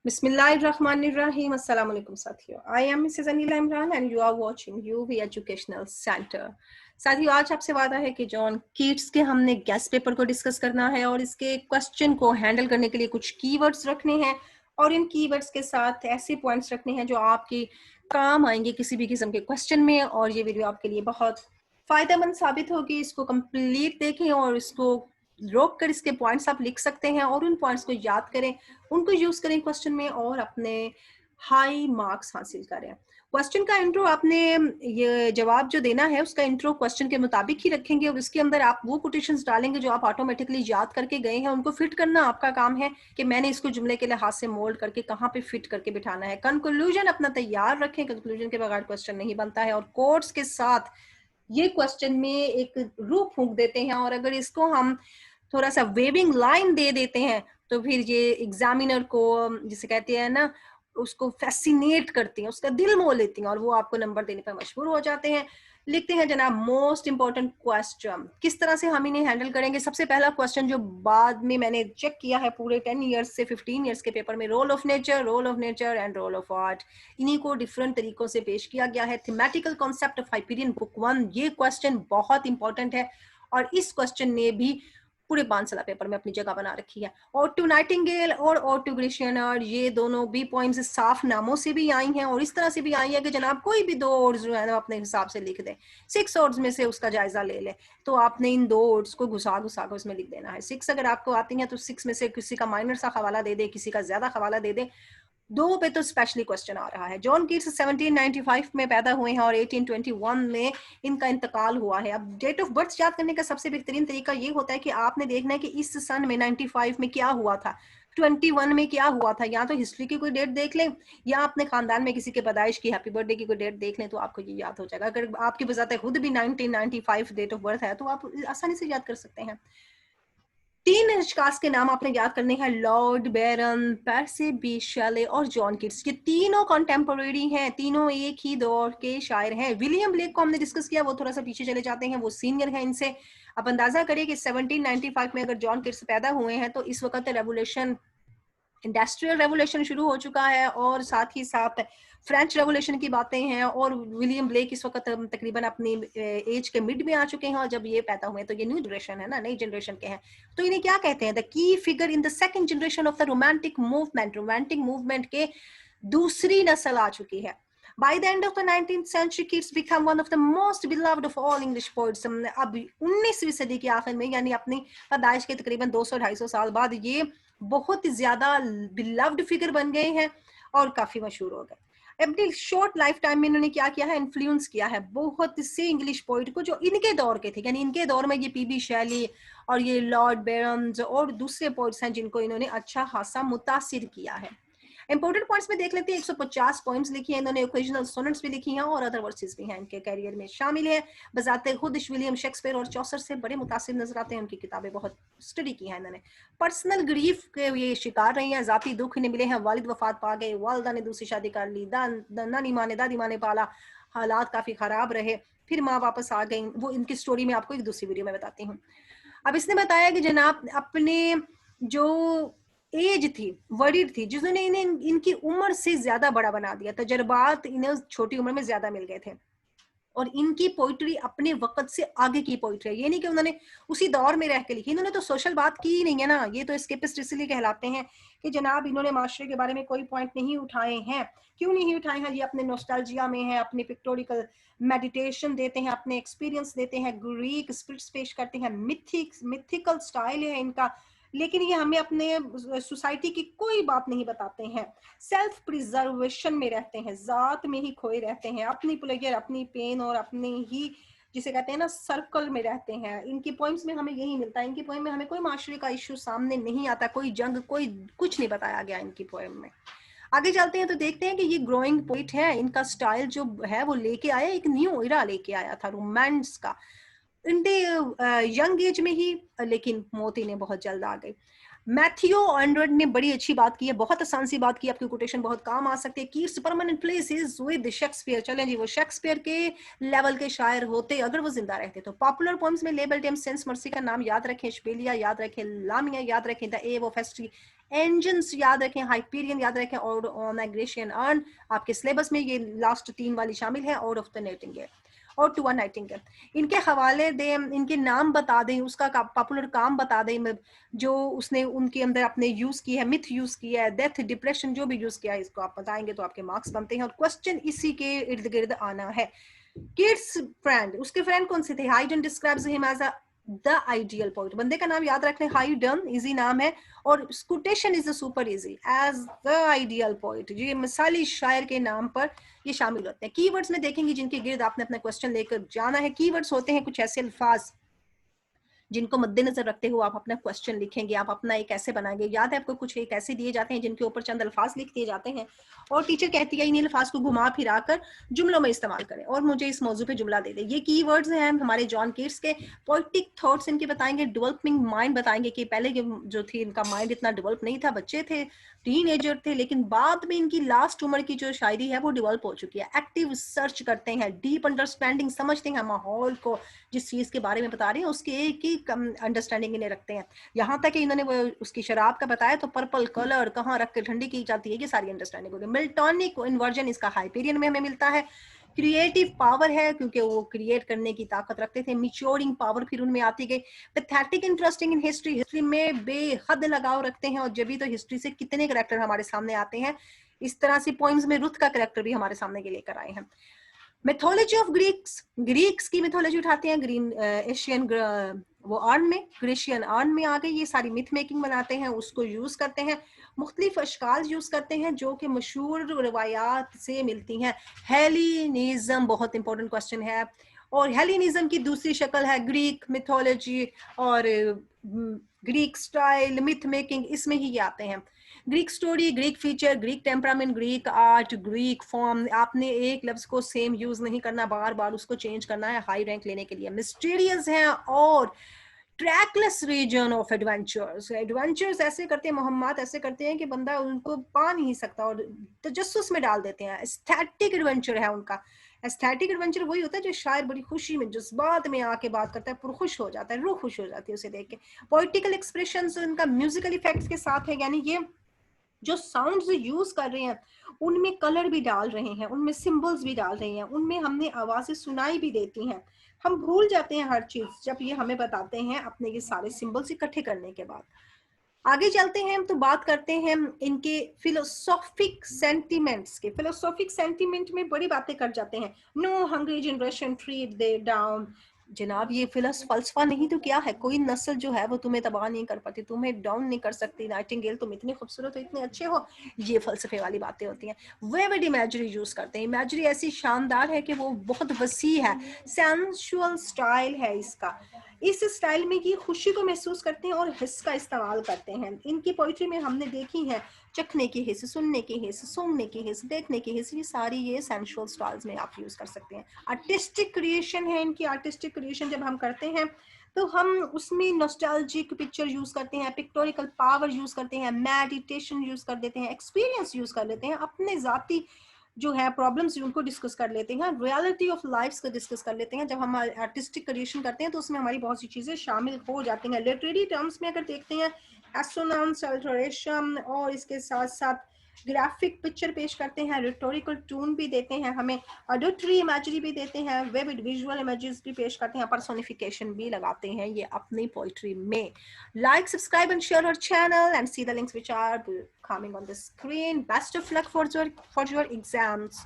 Bismillahirrahmanirrahim. Assalamu alaikum साथियों. I am Mrs. Anila Imran and you are watching UV Educational Center. साथियों, आज आपसे वादा है कि जॉन कीट्स के हमने गेस्ट पेपर को डिस्कस करना है और इसके क्वेश्चन को हैंडल करने के लिए कुछ कीवर्ड्स रखने हैं और इन कीवर्ड्स के साथ ऐसे पॉइंट्स रखने हैं जो आपकी काम आएंगे किसी भी किस्म के क्वेश्चन में। और ये वीडियो आपके लिए बहुत फायदेमंद साबित होगी। इसको कंप्लीट देखें और इसको रोक कर इसके पॉइंट्स आप लिख सकते हैं और उन पॉइंट्स को याद करें, उनको यूज करें क्वेश्चन में और अपने हाई मार्क्स हासिल करें। क्वेश्चन का इंट्रो आपने ये जवाब जो देना है उसका इंट्रो क्वेश्चन के मुताबिक ही रखेंगे और इसके अंदर आप वो कोटेशंस डालेंगे जो आप ऑटोमेटिकली याद करके गए हैं। उनको फिट करना आपका काम है कि मैंने इसको जुमले के लिहाज से मोल्ड करके कहाँ पे फिट करके बिठाना है। कंक्लूजन अपना तैयार रखें, कंक्लूजन के बगैर क्वेश्चन नहीं बनता है। और कोट्स के साथ ये क्वेश्चन में एक रूप फूंक देते हैं और अगर इसको हम थोड़ा सा वेविंग लाइन दे देते हैं तो फिर ये एग्जामिनर को, जिसे कहते हैं ना, उसको फैसिनेट करती हैं, उसका दिल मोह लेती हैं और वो आपको नंबर देने पर मजबूर हो जाते हैं। लिखते हैं जनाब, मोस्ट इंपॉर्टेंट क्वेश्चन किस तरह से हम इन्हें हैंडल करेंगे। सबसे पहला क्वेश्चन जो बाद में मैंने चेक किया है पूरे 10 ईयर्स से 15 ईयर्स के पेपर में, role of nature and role of art, इन्हीं को डिफरेंट तरीकों से पेश किया गया है। Thematical concept of Hyperion book 1, ये क्वेश्चन बहुत इंपॉर्टेंट है और इस क्वेश्चन ने भी पूरे 5 साल पेपर में अपनी जगह बना रखी है। और टू नाइटिंगेल और टू ग्रेशियनर, ये दोनों भी पॉइंट्स साफ नामों से भी आई हैं और इस तरह से भी आई है कि जनाब कोई भी 2 वर्ड्स जो है ना अपने हिसाब से लिख दें, 6 वर्ड्स में से उसका जायजा ले ले। तो आपने इन 2 वर्ड्स को घुसा कर उसमें लिख देना है। 6 अगर आपको आती हैं तो 6 में से किसी का माइनर सा हवाला दे दे, किसी का ज्यादा हवाला दे दे। 2 पे तो स्पेशली क्वेश्चन आ रहा है। जॉन कीट्स 1795 में पैदा हुए हैं और 1821 में इनका इंतकाल हुआ है। अब डेट ऑफ बर्थ याद करने का सबसे बेहतरीन तरीका ये होता है कि आपने देखना है कि इस सन में 95 में क्या हुआ था, 21 में क्या हुआ था। या तो हिस्ट्री की कोई डेट देख लें या अपने खानदान में किसी के पैदाइश की हैप्पी बर्थडे की कोई डेट देख लें तो आपको ये याद हो जाएगा। अगर आपकी बजाते खुद भी 1995 डेट ऑफ बर्थ है तो आप आसानी से याद कर सकते हैं। 3 अशखास के नाम आपने याद करने हैं, लॉर्ड बैरन, पर्सी bysshe शेले और जॉन कीट्स। ये तीनों कॉन्टेम्पोरेरी हैं, तीनों एक ही दौर के शायर हैं। विलियम ब्लेक को हमने डिस्कस किया, वो थोड़ा सा पीछे चले जाते हैं, वो सीनियर हैं इनसे। अब अंदाजा करिए कि 1795 में अगर जॉन कीट्स पैदा हुए हैं तो इस वक्त रेवोल्यूशन, इंडस्ट्रियल रेवोल्यूशन शुरू हो चुका है और साथ ही साथ फ्रेंच रेवोल्यूशन की बातें हैं। और विलियम ब्लेक इस वक्त तकरीबन अपनी एज के मिड में आ चुके हैं और जब ये पैदा हुए तो ये न्यू जनरेशन है ना, नई जनरेशन के हैं। तो इन्हें क्या कहते हैं, the key figure in the second generation of the romantic movement. Romantic movement के दूसरी नस्ल आ चुकी है। By the end of the 19th century, Keats became one of the most beloved of all English poets. अब 19वीं सदी के आखिर में, यानी अपनी पैदाइश के तकरीबन 200-250 साल बाद, ये बहुत ज्यादा बिलव्ड फिगर बन गए हैं और काफी मशहूर हो गए। अपनी शॉर्ट लाइफ टाइम में इन्होंने क्या किया है, इन्फ्लुएंस किया है बहुत से इंग्लिश पोइट को जो इनके दौर के थे। यानी इनके दौर में ये पीबी शैली और ये लॉर्ड बैरन्स और दूसरे पोइट्स हैं जिनको इन्होंने अच्छा खासा मुतासिर किया है। इंपोर्टेंट पॉइंट्स में देख लेते हैं। 150 पॉइंट्स लिखी हैं इन्होंने, ओकेजनल सोनेट्स भी लिखी हैं और अदर वर्सेस भी हैं इनके कैरियर में शामिल है। बजाते खुद विलियम शेक्सपियर और चौसर से बड़े मुतासिर नजर आते हैं। उनकी किताबें बहुत स्टडी की हैं इन्होंने। पर्सनल ग्रीफ के ये शिकार रही हैं, जाती दुख इन्हें मिले हैं। वालिद वफात पा गए, वालदा ने दूसरी शादी कर ली, नानी माँ ने दादी माँ ने पाला, हालात काफी खराब रहे, फिर माँ वापस आ गई। वो इनकी स्टोरी में आपको एक दूसरी वीडियो में बताती हूँ। अब इसने बताया कि जनाब अपने जो एज थी, वर्डिड थी, जिन्होंने इन्हें इनकी उम्र से ज्यादा बड़ा बना दिया। तजर्बात इन्हें छोटी उम्र में ज्यादा मिल गए थे और इनकी पोइट्री अपने वक्त से आगे की पोइट्री है। ये नहीं कि उन्होंने उसी दौर में रह के लिखी, इन्होंने तो सोशल बात की ही नहीं है ना। ये तो एस्केपिस्ट इसलिए कहलाते हैं कि जनाब इन्होंने माशरे के बारे में कोई पॉइंट नहीं उठाए हैं। क्यों नहीं उठाए हैं? ये अपने नोस्टैल्जिया में है, अपनी पिक्टोरिकल मेडिटेशन देते हैं, अपने एक्सपीरियंस देते हैं, ग्रीक स्पिरिट्स पेश करते हैं, मिथिकल स्टाइल है इनका। लेकिन ये हमें अपने सोसाइटी की कोई बात नहीं बताते हैं। सेल्फ प्रिजर्वेशन में रहते हैं, जात में ही खोए रहते हैं, अपनी प्लेजर, अपनी पेन और अपने ही, जिसे कहते हैं ना, सर्कल में रहते हैं। इनकी पोइम्स में हमें यही मिलता है। इनकी पोइम में हमें कोई माशरे का इश्यू सामने नहीं आता, कोई जंग, कोई कुछ नहीं बताया गया इनकी पोइम में। आगे चलते हैं तो देखते हैं कि ये ग्रोइंग पोइट है। इनका स्टाइल जो है वो लेके आया, एक न्यू इरा लेके आया था रोमांस का, इनके यंग एज में ही, लेकिन मौत इन्हें बहुत जल्द आ गई। मैथ्यू ऑनवर्ड ने बड़ी अच्छी बात की है, बहुत आसान सी बात की, आपकी कोटेशन बहुत काम आ सकती है। Keats permanent place is with Shakespeare. चलें जी, वो शेक्सपियर के लेवल के शायर होते अगर वो जिंदा रहते तो। पॉपुलर पोएम्स में लेबल टेम सेंस मर्सी का नाम याद रखें, शबेलिया याद रखें, लामिया याद रखें, द एव ऑफ हिस्ट्री, एंजिन्स याद रखें, हाइपीरियन याद रखें, और ऑन ग्रेशियन अर्न। आपके सिलेबस में ये लास्ट 3 वाली शामिल है, और ऑफ द नाइटिंगेल और टू अ नाइटिंगेल। इनके हवाले दें, इनके नाम बता दें, उसका पॉपुलर काम बता दें जो उसने उनके अंदर अपने यूज किया है, मिथ यूज किया है, डेथ, डिप्रेशन, जो भी यूज किया है, इसको आप बताएंगे तो आपके मार्क्स बनते हैं। और क्वेश्चन इसी के इर्द गिर्द आना है। किड्स फ्रेंड, उसके फ्रेंड कौन से थे? Haydon describes him as a the ideal poet. बंदे का नाम याद रखने, हाइडन इजी नाम है, और quotation is super easy, as the ideal poet. ये मिसाली शायर के नाम पर ये शामिल होते हैं। कीवर्ड्स में देखेंगे जिनके गिर्द आपने अपना क्वेश्चन लेकर जाना है। कीवर्ड्स होते हैं कुछ ऐसे अल्फाज जिनको मद्देनजर रखते हुए आप अपना क्वेश्चन लिखेंगे, आप अपना एक ऐसे बनाएंगे। याद है आपको कुछ एक ऐसे दिए जाते हैं जिनके ऊपर चंद अल्फाज लिख दिए जाते हैं, और टीचर कहती है इन अल्फाज को घुमा फिरा कर जुमलों में इस्तेमाल करें और मुझे इस मौजू पे जुमला दे दे। ये कीवर्ड्स हैं हमारे जॉन कीट्स के। पोएटिक थॉट्स इनके बताएंगे, डेवलपिंग माइंड बताएंगे कि पहले जो थी इनका माइंड इतना डेवलप नहीं था, बच्चे थे, टीनेजर थे, लेकिन बाद में इनकी लास्ट उम्र की जो शायरी है वो डेवलप हो चुकी है। एक्टिव सर्च करते हैं, डीप अंडरस्टैंडिंग, समझते हैं माहौल को, जिस चीज के बारे में बता रहे हैं उसके एक ही अंडरस्टैंडिंग इन्हें रखते हैं। यहाँ तक कि इन्होंने वो उसकी शराब का बताया तो पर्पल कलर कहाँ रख के ठंडी की जाती है, ये सारी अंडरस्टैंडिंग होगी। मिल्टॉनिक इन्वर्जन इसका हाइपीरियन में हमें मिलता है। क्रिएटिव पावर है क्योंकि वो क्रिएट करने की ताकत रखते थे। मिच्योरिंग पावर फिर उनमें आती गई। Pathetic interesting in history, history में बेहद लगाव रखते हैं, और जब भी तो हिस्ट्री से कितने कैरेक्टर हमारे सामने आते हैं। इस तरह से पोइम्स में रुथ का कैरेक्टर भी हमारे सामने के लेकर आए हैं। मिथोलॉजी ऑफ ग्रीक्स, ग्रीक्स की मिथोलॉजी उठाते हैं। ग्रीन एशियन वो अर्न में, ग्रीशियन अर्न में आ गए, ये सारी मिथ मेकिंग बनाते हैं, उसको यूज करते हैं। मुख्तलिफ अशकाल यूज करते हैं जो कि मशहूर रवायात से मिलती हैं। हेलिनिज्म बहुत इंपॉर्टेंट क्वेश्चन है, और हेलिनिज्म की दूसरी शक्ल है ग्रीक मिथोलॉजी, और ग्रीक स्टाइल मिथ मेकिंग, इसमें ही ये आते हैं। Greek story, Greek feature, Greek temperament, Greek art, Greek form. आपने एक लफ्ज को सेम यूज नहीं करना, बार बार उसको चेंज करना है हाई रैंक लेने के लिए। मिस्टीरियस हैं और trackless region of adventures. Adventures ऐसे करते हैं मोहम्मद, ऐसे करते हैं कि बंदा उनको पा नहीं सकता और तजस्सुस में डाल देते हैं। एस्थेटिक एडवेंचर है उनका। एस्थेटिक एडवेंचर वही होता है जो शायर बड़ी खुशी में, जज्बात में आके बात करता है, पुरखुश हो जाता है, रूह खुश हो जाती है उसे देख के। पोइटिकल एक्सप्रेशंस उनका म्यूजिकल इफेक्ट्स के साथ है, यानी ये जो साउंड्स यूज कर रहे हैं उनमें कलर भी डाल रहे हैं, उनमें सिंबल्स भी डाल रहे हैं, उनमें हमने आवाजें सुनाई भी देती हैं। हम भूल जाते हैं हर चीज जब ये हमें बताते हैं अपने ये सारे सिंबल्स इकट्ठे करने के बाद। आगे चलते हैं तो बात करते हैं इनके फिलोसॉफिक सेंटिमेंट्स के। फिलोसॉफिक सेंटिमेंट में बड़ी बातें कर जाते हैं। नो हंग्री जनरेशन ट्रीट दे डाउन। जनाब ये फलसफा नहीं तो क्या है? कोई नस्ल जो है वो तुम्हें तबाह नहीं कर पाती, तुम्हें डाउन नहीं कर सकती। नाइटिंगेल तुम इतनी खूबसूरत हो, इतने अच्छे हो, ये फलसफे वाली बातें होती हैं। विविड इमेजरी यूज करते हैं। इमेजरी ऐसी शानदार है कि वो बहुत वसी है। सेंसुअल स्टाइल है इसका। इस स्टाइल में ये खुशी को महसूस करते हैं और हिस्स का इस्तेमाल करते हैं। इनकी पोइट्री में हमने देखी है चखने की हिस्स, सुनने की हिस्स, सूंघने की हिस्स, देखने की हिस्स, ये सारी ये सेंसुअल स्टाइल्स में आप यूज कर सकते हैं। आर्टिस्टिक क्रिएशन है इनकी। आर्टिस्टिक क्रिएशन जब हम करते हैं तो हम उसमें नॉस्टैल्जिक पिक्चर यूज करते हैं, पिक्टोरिकल पावर यूज करते हैं, मेडिटेशन यूज कर देते हैं, एक्सपीरियंस यूज कर लेते हैं, अपने जाती जो है प्रॉब्लम्स उनको डिस्कस कर लेते हैं, रियलिटी ऑफ लाइफ्स को डिस्कस कर लेते हैं। जब हम आर्टिस्टिक क्रिएशन करते हैं तो उसमें हमारी बहुत सी चीजें शामिल हो जाती हैं। लिटरेरी टर्म्स में अगर देखते हैं एसोनेंस, अल्टरेशन, और इसके साथ साथ ग्राफिक पिक्चर पेश करते हैं, रिटोरिकल टून भी देते हैं, हमें ऑडिटरी इमेजरी भी देते हैं, विविड विजुअल इमेजेस भी पेश करते हैं, पर्सोनिफिकेशन भी लगाते हैं ये अपनी पोइट्री में। Like, subscribe and share our channel and see the links which are coming on the screen. Best of luck for your exams.